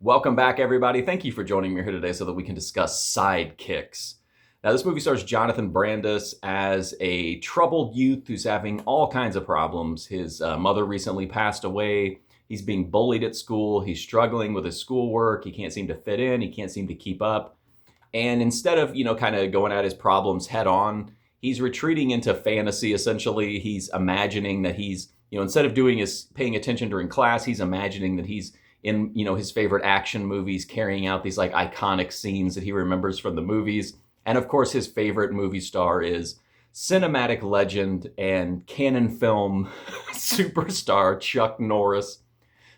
Welcome back, everybody. Thank you for joining me here today so that we can discuss Sidekicks. Now, this movie stars Jonathan Brandis as a troubled youth who's having all kinds of problems. His mother recently passed away. He's being bullied at school. He's struggling with his schoolwork. He can't seem to fit in. He can't seem to keep up. And instead of, kind of going at his problems head on, he's retreating into fantasy, essentially. He's imagining that he's, instead of paying attention during class, he's imagining that he's in, his favorite action movies, carrying out these like iconic scenes that he remembers from the movies. And of course, his favorite movie star is cinematic legend and canon film superstar Chuck Norris.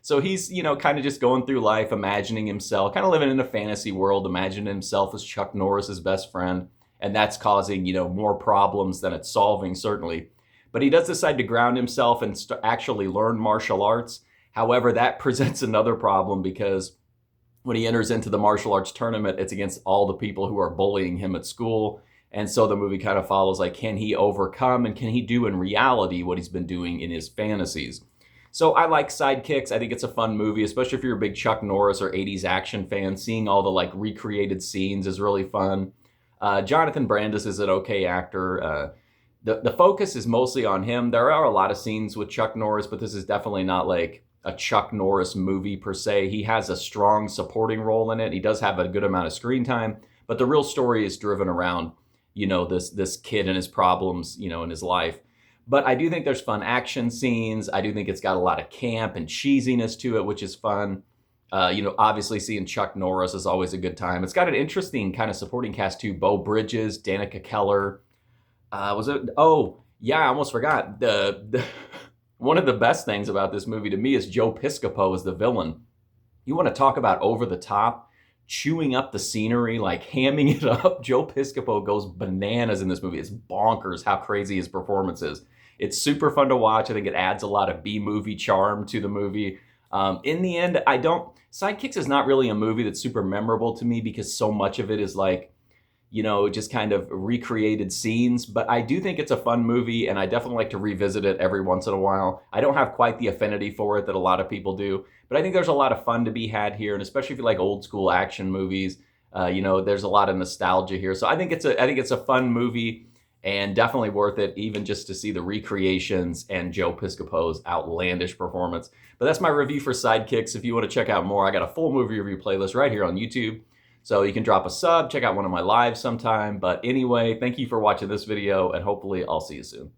So he's, kind of just going through life, imagining himself, kind of living in a fantasy world, imagining himself as Chuck Norris's best friend. And that's causing, more problems than it's solving, certainly. But he does decide to ground himself and actually learn martial arts. However, that presents another problem because when he enters into the martial arts tournament, it's against all the people who are bullying him at school. And so the movie kind of follows like, can he overcome and can he do in reality what he's been doing in his fantasies? So I like Sidekicks. I think it's a fun movie, especially if you're a big Chuck Norris or 80s action fan. Seeing all the like recreated scenes is really fun. Jonathan Brandis is an okay actor. The focus is mostly on him. There are a lot of scenes with Chuck Norris, but this is definitely not like a Chuck Norris movie per se. He has a strong supporting role in it. He does have a good amount of screen time, but the real story is driven around, this kid and his problems, in his life. But I do think there's fun action scenes. I do think it's got a lot of camp and cheesiness to it, which is fun. Obviously seeing Chuck Norris is always a good time. It's got an interesting kind of supporting cast too. Beau Bridges, Danica Keller. Oh, yeah, I almost forgot. One of the best things about this movie to me is Joe Piscopo as the villain. You want to talk about over the top, chewing up the scenery, like hamming it up. Joe Piscopo goes bananas in this movie. It's bonkers how crazy his performance is. It's super fun to watch. I think it adds a lot of B-movie charm to the movie. In the end, Sidekicks is not really a movie that's super memorable to me because so much of it is like, just kind of recreated scenes. But I do think it's a fun movie, and I definitely like to revisit it every once in a while. I don't have quite the affinity for it that a lot of people do, but I think there's a lot of fun to be had here, and especially if you like old school action movies, there's a lot of nostalgia here. So I think it's a fun movie, and definitely worth it, even just to see the recreations and Joe Piscopo's outlandish performance. But that's my review for Sidekicks. If you want to check out more, I got a full movie review playlist right here on YouTube. So you can drop a sub, check out one of my lives sometime. But anyway, thank you for watching this video, and hopefully I'll see you soon.